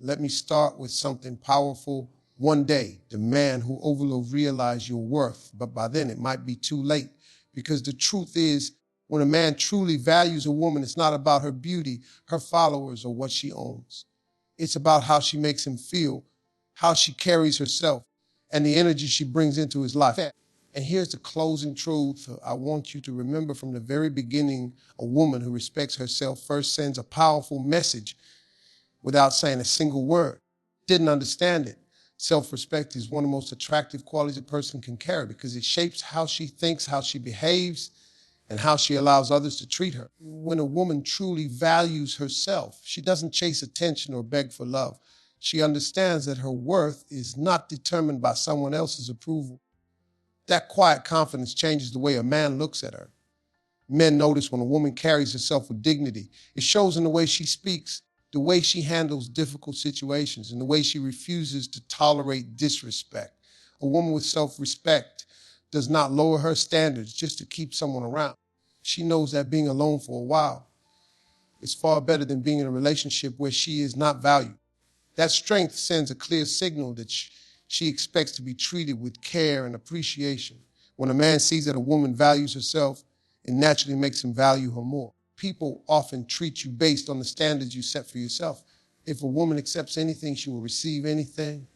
Let me start with something powerful. One day, the man who will realize your worth, but by then it might be too late. Because the truth is, when a man truly values a woman, it's not about her beauty, her followers, or what she owns. It's about how she makes him feel, how she carries herself, and the energy she brings into his life. And here's the closing truth I want you to remember from the very beginning. A woman who respects herself first sends a powerful message without saying a single word. Didn't understand it. Self-respect is one of the most attractive qualities a person can carry because it shapes how she thinks, how she behaves, and how she allows others to treat her. When a woman truly values herself, she doesn't chase attention or beg for love. She understands that her worth is not determined by someone else's approval. That quiet confidence changes the way a man looks at her. Men notice when a woman carries herself with dignity. It shows in the way she speaks, the way she handles difficult situations, and the way she refuses to tolerate disrespect. A woman with self-respect does not lower her standards just to keep someone around. She knows that being alone for a while is far better than being in a relationship where she is not valued. That strength sends a clear signal that she expects to be treated with care and appreciation. When a man sees that a woman values herself, it naturally makes him value her more. People often treat you based on the standards you set for yourself. If a woman accepts anything, she will receive anything.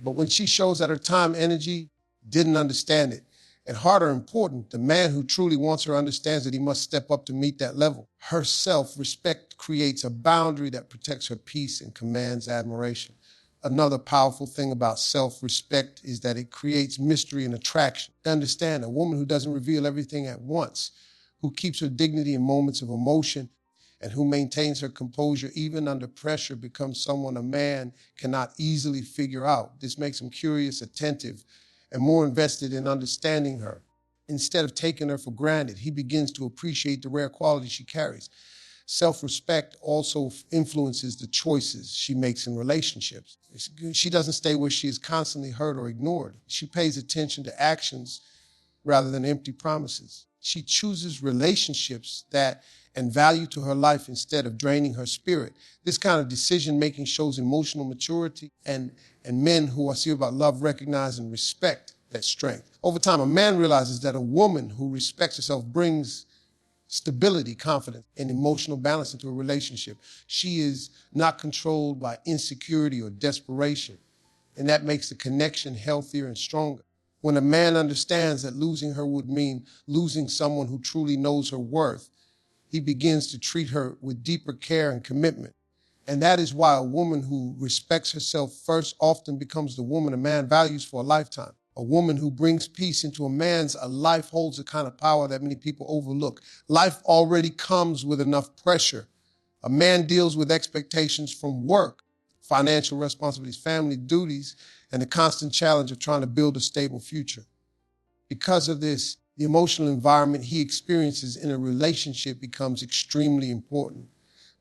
But when she shows that her time, energy, didn't understand it, and harder important, the man who truly wants her understands that he must step up to meet that level. Her self-respect creates a boundary that protects her peace and commands admiration. Another powerful thing about self-respect is that it creates mystery and attraction. Understand, a woman who doesn't reveal everything at once, who keeps her dignity in moments of emotion, and who maintains her composure even under pressure becomes someone a man cannot easily figure out. This makes him curious, attentive, and more invested in understanding her. Instead of taking her for granted, he begins to appreciate the rare qualities she carries. Self-respect also influences the choices she makes in relationships. She doesn't stay where she is constantly hurt or ignored. She pays attention to actions rather than empty promises. She chooses relationships that and value to her life instead of draining her spirit. This kind of decision-making shows emotional maturity, and men who are serious about love recognize and respect that strength. Over time, a man realizes that a woman who respects herself brings stability, confidence, and emotional balance into a relationship. She is not controlled by insecurity or desperation, and that makes the connection healthier and stronger. When a man understands that losing her would mean losing someone who truly knows her worth, he begins to treat her with deeper care and commitment. And that is why a woman who respects herself first often becomes the woman a man values for a lifetime. A woman who brings peace into a man's life holds a kind of power that many people overlook. Life already comes with enough pressure. A man deals with expectations from work, financial responsibilities, family duties, and the constant challenge of trying to build a stable future. Because of this, the emotional environment he experiences in a relationship becomes extremely important.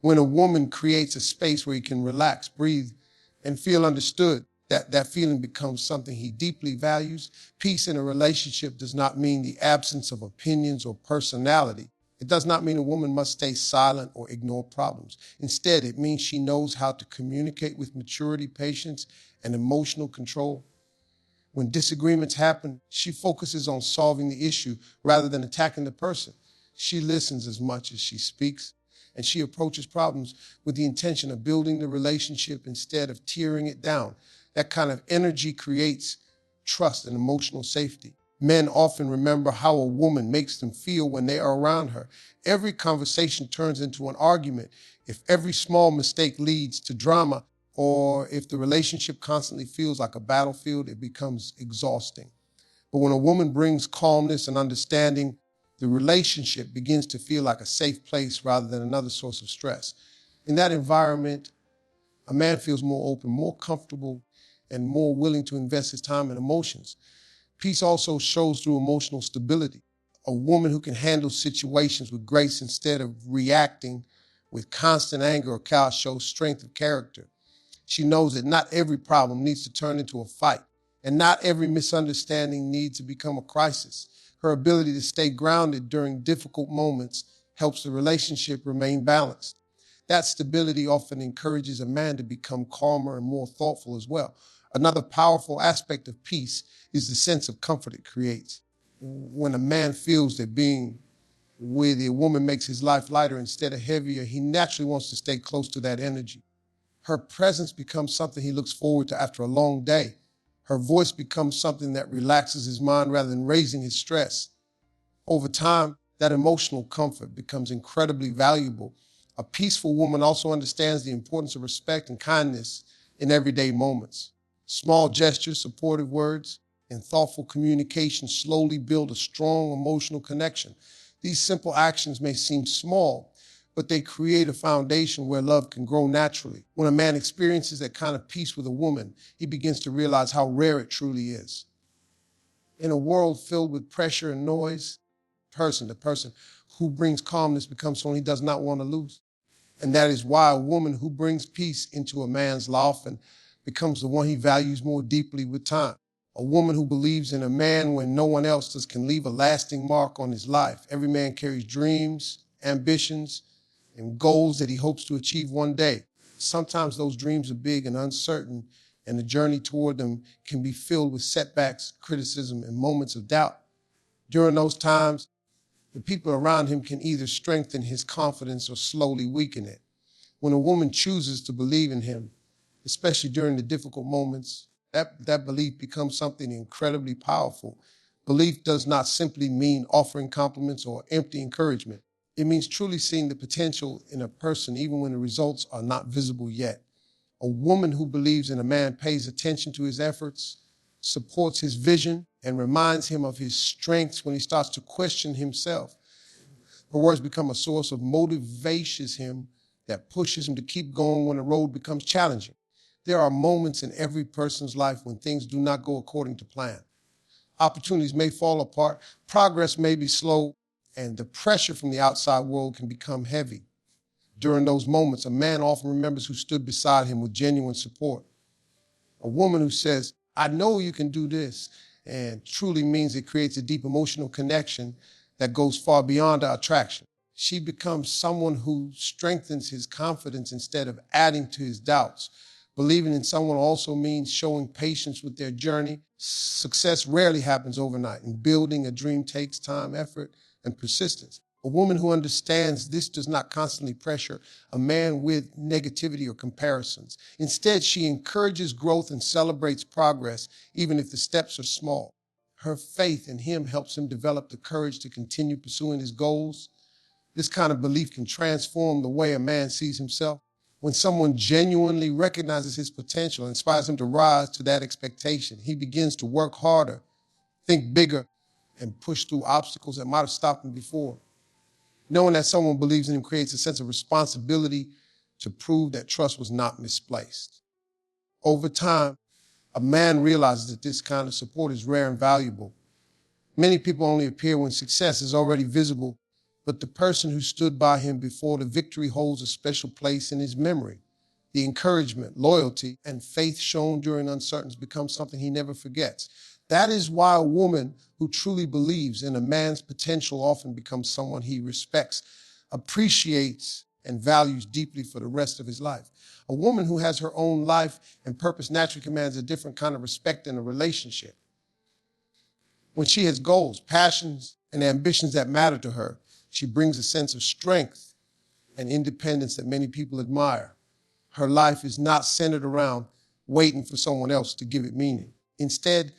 When a woman creates a space where he can relax, breathe, and feel understood, that feeling becomes something he deeply values. Peace in a relationship does not mean the absence of opinions or personality. It does not mean a woman must stay silent or ignore problems. Instead, it means she knows how to communicate with maturity, patience, and emotional control. When disagreements happen, she focuses on solving the issue rather than attacking the person. She listens as much as she speaks, and she approaches problems with the intention of building the relationship instead of tearing it down. That kind of energy creates trust and emotional safety. Men often remember how a woman makes them feel when they are around her. Every conversation turns into an argument. If every small mistake leads to drama, or if the relationship constantly feels like a battlefield, it becomes exhausting. But when a woman brings calmness and understanding, the relationship begins to feel like a safe place rather than another source of stress. In that environment, a man feels more open, more comfortable, and more willing to invest his time and emotions. Peace also shows through emotional stability. A woman who can handle situations with grace instead of reacting with constant anger or chaos shows strength of character. She knows that not every problem needs to turn into a fight, and not every misunderstanding needs to become a crisis. Her ability to stay grounded during difficult moments helps the relationship remain balanced. That stability often encourages a man to become calmer and more thoughtful as well. Another powerful aspect of peace is the sense of comfort it creates. When a man feels that being with a woman makes his life lighter instead of heavier, he naturally wants to stay close to that energy. Her presence becomes something he looks forward to after a long day. Her voice becomes something that relaxes his mind rather than raising his stress. Over time, that emotional comfort becomes incredibly valuable. A peaceful woman also understands the importance of respect and kindness in everyday moments. Small gestures, supportive words, and thoughtful communication slowly build a strong emotional connection. These simple actions may seem small, but they create a foundation where love can grow naturally. When a man experiences that kind of peace with a woman, he begins to realize how rare it truly is. In a world filled with pressure and noise, the person who brings calmness becomes someone he does not want to lose. And that is why a woman who brings peace into a man's life often becomes the one he values more deeply with time. A woman who believes in a man when no one else does can leave a lasting mark on his life. Every man carries dreams, ambitions, and goals that he hopes to achieve one day. Sometimes those dreams are big and uncertain, and the journey toward them can be filled with setbacks, criticism, and moments of doubt. During those times, the people around him can either strengthen his confidence or slowly weaken it. When a woman chooses to believe in him, especially during the difficult moments, that belief becomes something incredibly powerful. Belief does not simply mean offering compliments or empty encouragement. It means truly seeing the potential in a person even when the results are not visible yet. A woman who believes in a man pays attention to his efforts, supports his vision, and reminds him of his strengths when he starts to question himself. Her words become a source of motivation him that pushes him to keep going when the road becomes challenging. There are moments in every person's life when things do not go according to plan. Opportunities may fall apart, progress may be slow, and the pressure from the outside world can become heavy. During those moments, a man often remembers who stood beside him with genuine support. A woman who says, "I know you can do this," and truly means it creates a deep emotional connection that goes far beyond our attraction. She becomes someone who strengthens his confidence instead of adding to his doubts. Believing in someone also means showing patience with their journey. Success rarely happens overnight, and building a dream takes time, effort, and persistence. A woman who understands this does not constantly pressure a man with negativity or comparisons. Instead, she encourages growth and celebrates progress, even if the steps are small. Her faith in him helps him develop the courage to continue pursuing his goals. This kind of belief can transform the way a man sees himself. When someone genuinely recognizes his potential and inspires him to rise to that expectation, he begins to work harder, think bigger, and push through obstacles that might have stopped him before. Knowing that someone believes in him creates a sense of responsibility to prove that trust was not misplaced. Over time, a man realizes that this kind of support is rare and valuable. Many people only appear when success is already visible, but the person who stood by him before the victory holds a special place in his memory. The encouragement, loyalty, and faith shown during uncertainty becomes something he never forgets. That is why a woman who truly believes in a man's potential often becomes someone he respects, appreciates, and values deeply for the rest of his life. A woman who has her own life and purpose naturally commands a different kind of respect in a relationship. When she has goals, passions, and ambitions that matter to her, she brings a sense of strength and independence that many people admire. Her life is not centered around waiting for someone else to give it meaning. Instead,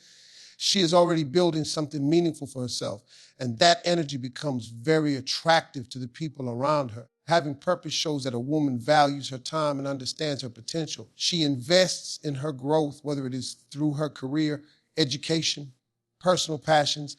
she is already building something meaningful for herself, and that energy becomes very attractive to the people around her. Having purpose shows that a woman values her time and understands her potential. She invests in her growth, whether it is through her career, education, personal passions,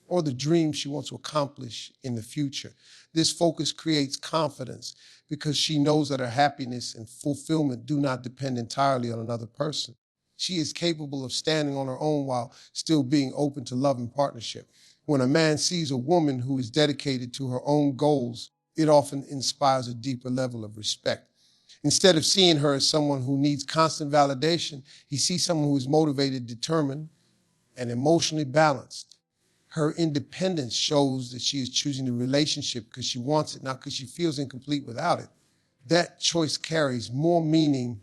or the dreams she wants to accomplish in the future. This focus creates confidence because she knows that her happiness and fulfillment do not depend entirely on another person. She is capable of standing on her own while still being open to love and partnership. When a man sees a woman who is dedicated to her own goals, it often inspires a deeper level of respect. Instead of seeing her as someone who needs constant validation, he sees someone who is motivated, determined, and emotionally balanced. Her independence shows that she is choosing the relationship because she wants it, not because she feels incomplete without it. That choice carries more meaning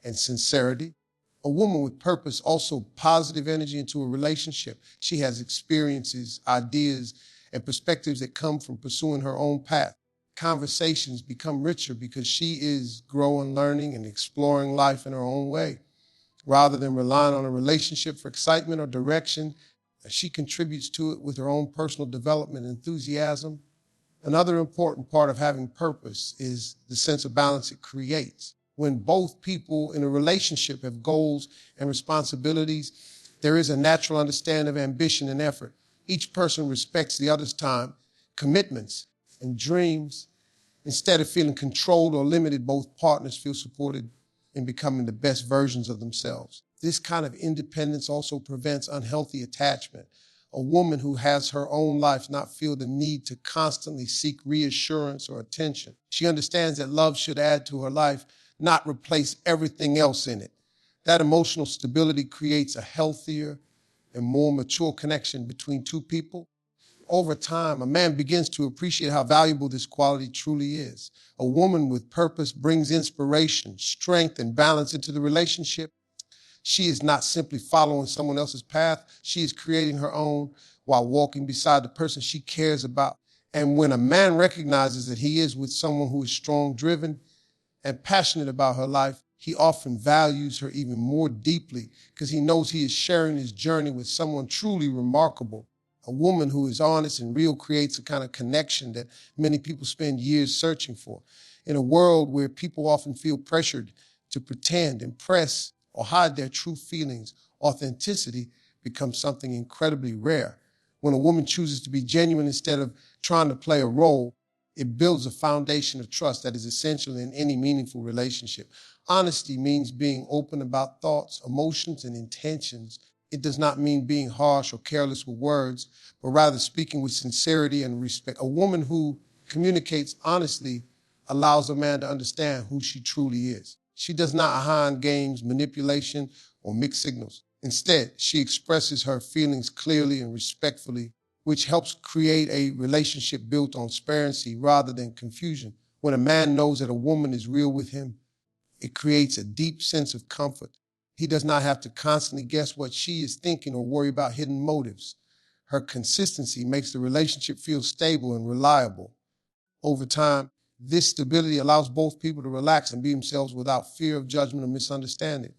and sincerity. A woman with purpose also positive energy into a relationship. She has experiences, ideas, and perspectives that come from pursuing her own path. Conversations become richer because she is growing, learning, and exploring life in her own way. Rather than relying on a relationship for excitement or direction, she contributes to it with her own personal development and enthusiasm. Another important part of having purpose is the sense of balance it creates. When both people in a relationship have goals and responsibilities, there is a natural understanding of ambition and effort. Each person respects the other's time, commitments, and dreams. Instead of feeling controlled or limited, both partners feel supported in becoming the best versions of themselves. This kind of independence also prevents unhealthy attachment. A woman who has her own life not feel the need to constantly seek reassurance or attention. She understands that love should add to her life, not replace everything else in it. That emotional stability creates a healthier and more mature connection between two people. Over time, a man begins to appreciate how valuable this quality truly is. A woman with purpose brings inspiration, strength, and balance into the relationship. She is not simply following someone else's path. She is creating her own while walking beside the person she cares about. And when a man recognizes that he is with someone who is strong, driven, and passionate about her life, he often values her even more deeply because he knows he is sharing his journey with someone truly remarkable. A woman who is honest and real creates a kind of connection that many people spend years searching for. In a world where people often feel pressured to pretend, impress, or hide their true feelings, authenticity becomes something incredibly rare. When a woman chooses to be genuine instead of trying to play a role, it builds a foundation of trust that is essential in any meaningful relationship. Honesty means being open about thoughts, emotions, and intentions. It does not mean being harsh or careless with words, but rather speaking with sincerity and respect. A woman who communicates honestly allows a man to understand who she truly is. She does not hide games, manipulation, or mixed signals. Instead, she expresses her feelings clearly and respectfully, which helps create a relationship built on transparency rather than confusion. When a man knows that a woman is real with him, it creates a deep sense of comfort. He does not have to constantly guess what she is thinking or worry about hidden motives. Her consistency makes the relationship feel stable and reliable. Over time, this stability allows both people to relax and be themselves without fear of judgment or misunderstanding.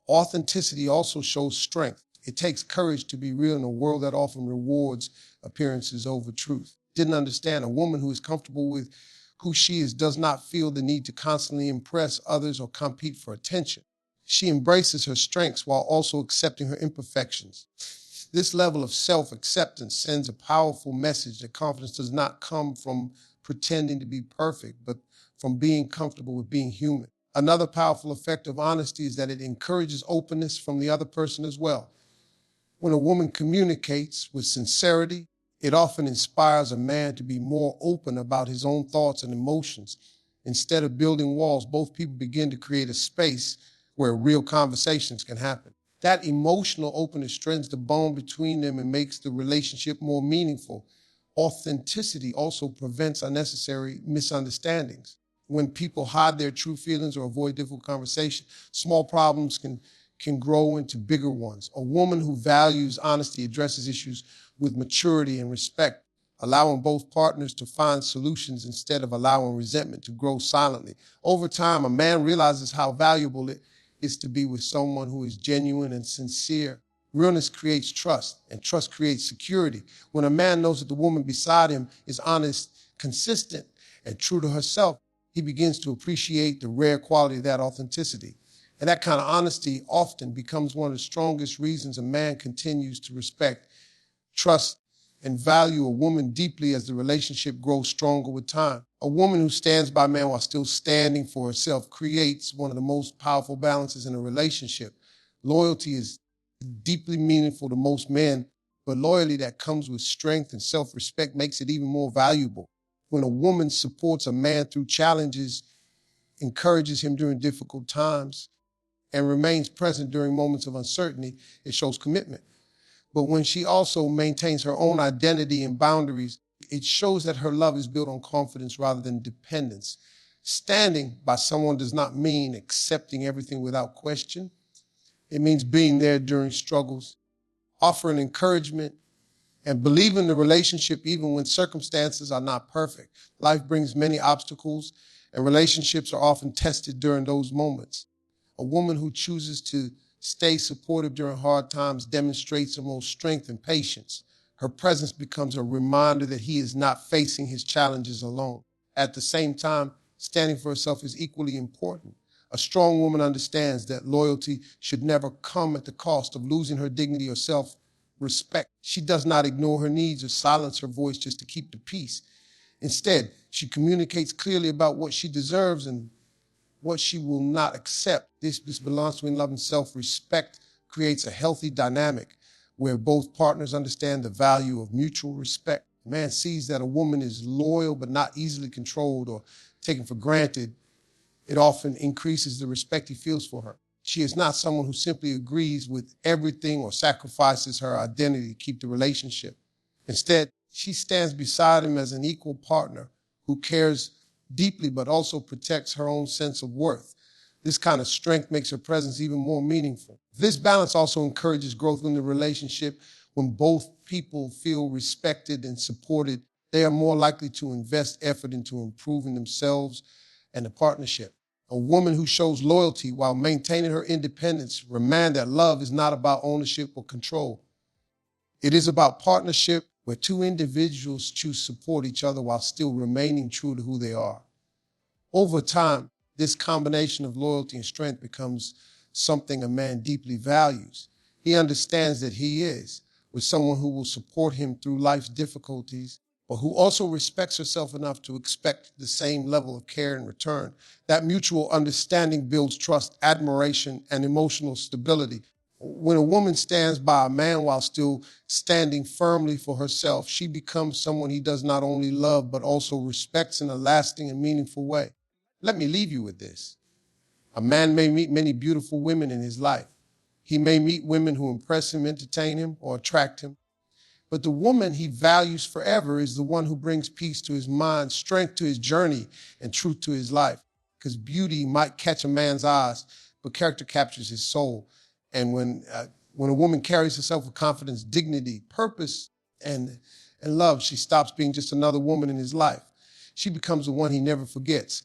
Authenticity also shows strength. It takes courage to be real in a world that often rewards appearances over truth. Didn't understand a woman who is comfortable with who she is does not feel the need to constantly impress others or compete for attention. She embraces her strengths while also accepting her imperfections. This level of self-acceptance sends a powerful message that confidence does not come from pretending to be perfect, but from being comfortable with being human. Another powerful effect of honesty is that it encourages openness from the other person as well. When a woman communicates with sincerity, it often inspires a man to be more open about his own thoughts and emotions. Instead of building walls, both people begin to create a space where real conversations can happen. That emotional openness strengthens the bond between them and makes the relationship more meaningful. Authenticity also prevents unnecessary misunderstandings. When people hide their true feelings or avoid difficult conversation, small problems can grow into bigger ones. A woman who values honesty addresses issues with maturity and respect, allowing both partners to find solutions instead of allowing resentment to grow silently. Over time, a man realizes how valuable it is to be with someone who is genuine and sincere. Realness creates trust, and trust creates security. When a man knows that the woman beside him is honest, consistent, and true to herself, he begins to appreciate the rare quality of that authenticity. And that kind of honesty often becomes one of the strongest reasons a man continues to respect, trust, and value a woman deeply as the relationship grows stronger with time. A woman who stands by a man while still standing for herself creates one of the most powerful balances in a relationship. Loyalty is deeply meaningful to most men, but loyalty that comes with strength and self-respect makes it even more valuable. When a woman supports a man through challenges, encourages him during difficult times, and remains present during moments of uncertainty, it shows commitment. But when she also maintains her own identity and boundaries, it shows that her love is built on confidence rather than dependence. Standing by someone does not mean accepting everything without question. It means being there during struggles, offering encouragement, and believing the relationship even when circumstances are not perfect. Life brings many obstacles, and relationships are often tested during those moments. A woman who chooses to stay supportive during hard times demonstrates the most strength and patience. Her presence becomes a reminder that he is not facing his challenges alone. At the same time, standing for herself is equally important. A strong woman understands that loyalty should never come at the cost of losing her dignity or self-respect. She does not ignore her needs or silence her voice just to keep the peace. Instead, she communicates clearly about what she deserves and what she will not accept. This balance between love and self-respect creates a healthy dynamic where both partners understand the value of mutual respect. A man sees that a woman is loyal but not easily controlled or taken for granted. It often increases the respect he feels for her. She is not someone who simply agrees with everything or sacrifices her identity to keep the relationship. Instead, she stands beside him as an equal partner who cares deeply but also protects her own sense of worth. This kind of strength makes her presence even more meaningful. This balance also encourages growth in the relationship. When both people feel respected and supported, they are more likely to invest effort into improving themselves and the partnership. A woman who shows loyalty while maintaining her independence reminds that love is not about ownership or control. It is about partnership where two individuals choose to support each other while still remaining true to who they are. Over time, this combination of loyalty and strength becomes something a man deeply values. He understands that he is with someone who will support him through life's difficulties, but who also respects herself enough to expect the same level of care in return. That mutual understanding builds trust, admiration, and emotional stability. When a woman stands by a man while still standing firmly for herself, she becomes someone he does not only love, but also respects in a lasting and meaningful way. Let me leave you with this. A man may meet many beautiful women in his life. He may meet women who impress him, entertain him, or attract him. But the woman he values forever is the one who brings peace to his mind, strength to his journey, and truth to his life. Because beauty might catch a man's eyes, but character captures his soul. And when a woman carries herself with confidence, dignity, purpose, and love, she stops being just another woman in his life. She becomes the one he never forgets.